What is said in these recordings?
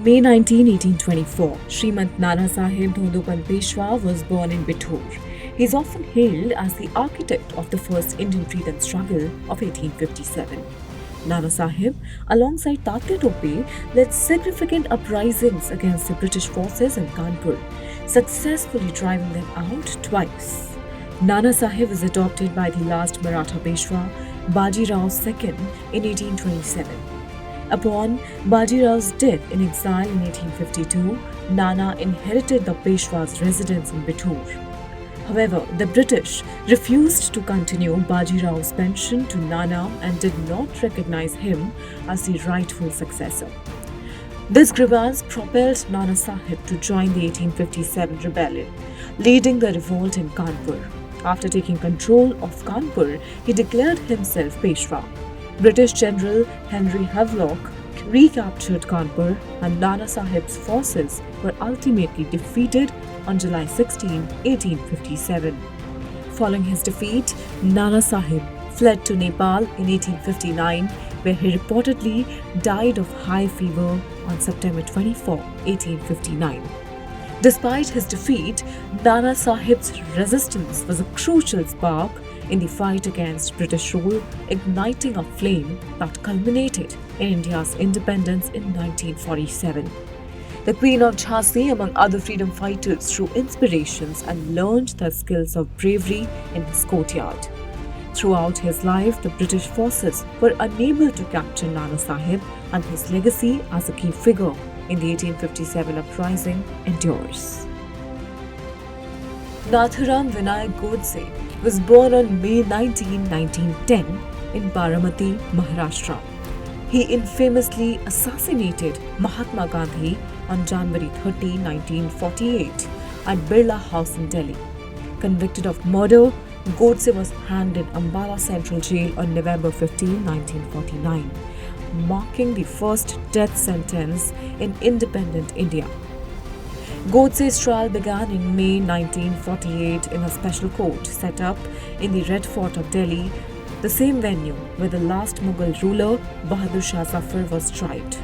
May 19, 1824, Srimant Nana Sahib Dhondopant Peshwa was born in Bithur. He is often hailed as the architect of the first Indian freedom struggle of 1857. Nana Sahib, alongside Tatya Tope, led significant uprisings against the British forces in Kanpur, successfully driving them out twice. Nana Sahib was adopted by the last Maratha Peshwa, Baji Rao II, in 1827. Upon Baji Rao's death in exile in 1852, Nana inherited the Peshwa's residence in Bithur. However, the British refused to continue Baji Rao's pension to Nana and did not recognize him as the rightful successor. This grievance propelled Nana Sahib to join the 1857 rebellion, leading the revolt in Kanpur. After taking control of Kanpur, he declared himself Peshwa. British General Henry Havelock recaptured Kanpur and Nana Sahib's forces were ultimately defeated on July 16, 1857. Following his defeat, Nana Sahib fled to Nepal in 1859, where he reportedly died of high fever on September 24, 1859. Despite his defeat, Nana Sahib's resistance was a crucial spark in the fight against British rule, igniting a flame that culminated in India's independence in 1947. The Queen of Jhansi, among other freedom fighters, drew inspirations and learned the skills of bravery in his courtyard. Throughout his life, the British forces were unable to capture Nana Sahib, and his legacy as a key figure in the 1857 uprising endures. Nathuram Vinayak Godse was born on May 19, 1910 in Baramati, Maharashtra. He infamously assassinated Mahatma Gandhi on January 30, 1948 at Birla House in Delhi. Convicted of murder, Godse was hanged in Ambala Central Jail on November 15, 1949, marking the first death sentence in independent India. Godse's trial began in May 1948 in a special court set up in the Red Fort of Delhi, the same venue where the last Mughal ruler Bahadur Shah Zafar was tried.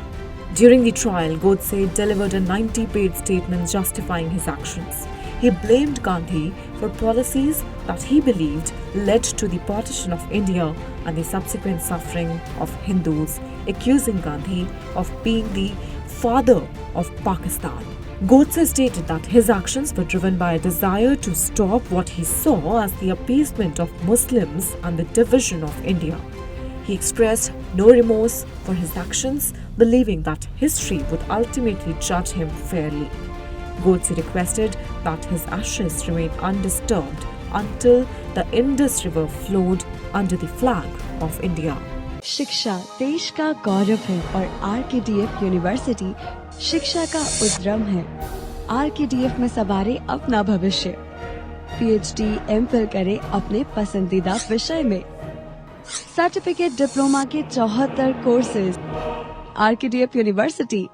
During the trial, Godse delivered a 90-page statement justifying his actions. He blamed Gandhi for policies that he believed led to the partition of India and the subsequent suffering of Hindus, accusing Gandhi of being the father of Pakistan. Godse stated that his actions were driven by a desire to stop what he saw as the appeasement of Muslims and the division of India. He expressed no remorse for his actions, believing that history would ultimately judge him fairly. Godse requested that his ashes remain undisturbed until the Indus River flowed under the flag of India. शिक्षा देश का गौरव है और RKDF university शिक्षा का उद्यम है। RKDF में सवारे अपना भविष्य। पीएचडी एमफिल करें अपने पसंदीदा विषय में। सर्टिफिकेट डिप्लोमा के 74 कोर्सेज। RKDF university.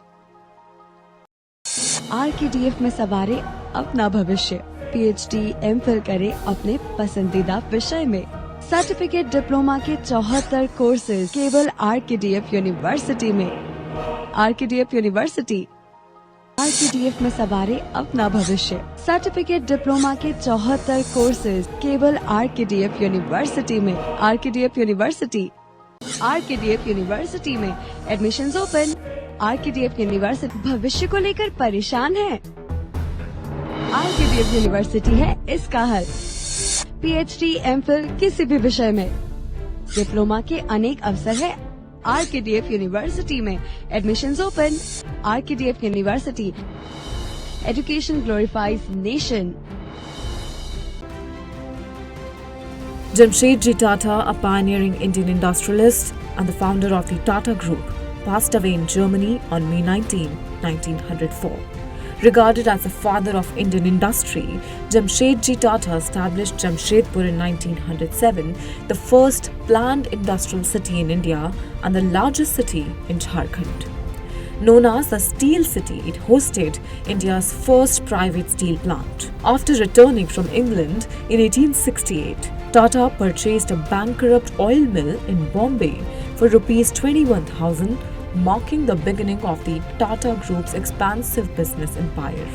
आरकेडीएफ में सवारे अपना भविष्य। पीएचडी एमफिल करें अपने पसंदीदा विषय में। सर्टिफिकेट डिप्लोमा के 74 कोर्सेज केवल आरकेडीएफ यूनिवर्सिटी में। RKDF university. आरकेडीएफ में सवारे अपना भविष्य। सर्टिफिकेट डिप्लोमा के 74 कोर्सेज केवल आरकेडीएफ यूनिवर्सिटी में। RKDF university. आरकेडीएफ यूनिवर्सिटी में एडमिशंस ओपन। आरकेडीएफ यूनिवर्सिटी भविष्य को लेकर परेशान है? आरकेडीएफ यूनिवर्सिटी है इसका हल। पीएचडी एमफिल किसी भी विषय में। डिप्लोमा के अनेक अवसर है आरकेडीएफ यूनिवर्सिटी में। Admissions open. RKDF university. Education glorifies nation. Jamshedji Tata, a pioneering Indian industrialist and the founder of the Tata Group, passed away in Germany on May 19, 1904. Regarded as the father of Indian industry, Jamshedji Tata established Jamshedpur in 1907, the first planned industrial city in India and the largest city in Jharkhand. Known as the Steel City, it hosted India's first private steel plant. After returning from England in 1868, Tata purchased a bankrupt oil mill in Bombay for Rs 21,000, marking the beginning of the Tata Group's expansive business empire.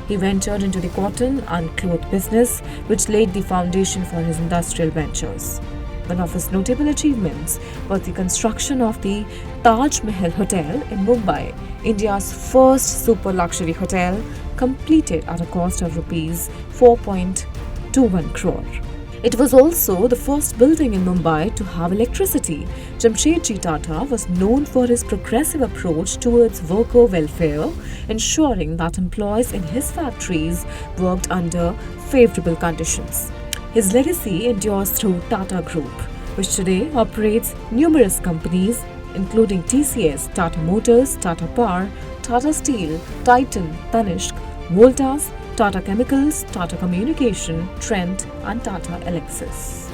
He ventured into the cotton and cloth business, which laid the foundation for his industrial ventures. One of his notable achievements was the construction of the Taj Mahal Hotel in Mumbai, India's first super luxury hotel, completed at a cost of rupees 4.21 crore. It was also the first building in Mumbai to have electricity. Jamshedji Tata was known for his progressive approach towards worker welfare, ensuring that employees in his factories worked under favorable conditions. His legacy endures through Tata Group, which today operates numerous companies including TCS, Tata Motors, Tata Power, Tata Steel, Titan, Tanishq, Voltas, Tata Chemicals, Tata Communication, Trent and Tata Alexis.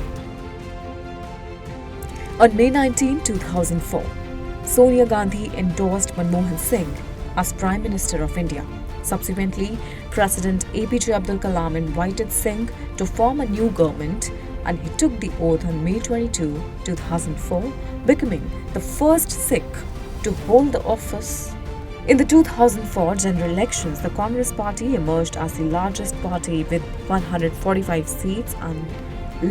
On May 19, 2004, Sonia Gandhi endorsed Manmohan Singh as Prime Minister of India. Subsequently, President APJ Abdul Kalam invited Singh to form a new government, and he took the oath on May 22, 2004, becoming the first Sikh to hold the office. In the 2004 general elections, the Congress Party emerged as the largest party with 145 seats and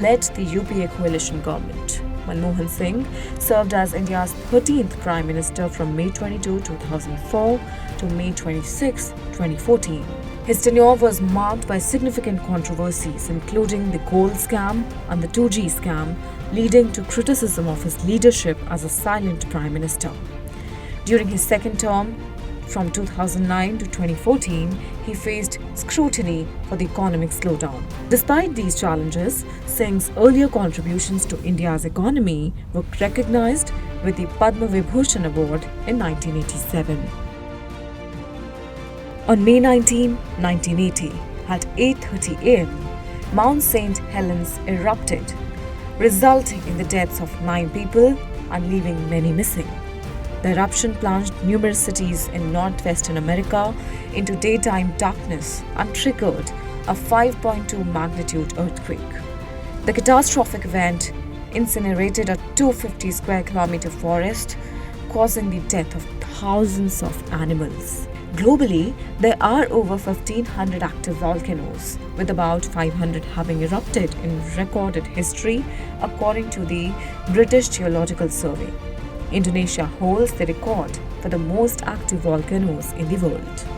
led the UPA coalition government. Manmohan Singh served as India's 13th Prime Minister from May 22, 2004 to May 26, 2014. His tenure was marked by significant controversies, including the gold scam and the 2G scam, leading to criticism of his leadership as a silent Prime Minister. During his second term, from 2009 to 2014, he faced scrutiny for the economic slowdown. Despite these challenges, Singh's earlier contributions to India's economy were recognized with the Padma Vibhushan Award in 1987. On May 19, 1980, at 8:30 am, Mount St. Helens erupted, resulting in the deaths of 9 people and leaving many missing. The eruption plunged numerous cities in northwestern America into daytime darkness and triggered a 5.2 magnitude earthquake. The catastrophic event incinerated a 250 square kilometer forest, causing the death of thousands of animals. Globally, there are over 1,500 active volcanoes, with about 500 having erupted in recorded history, according to the British Geological Survey. Indonesia holds the record for the most active volcanoes in the world.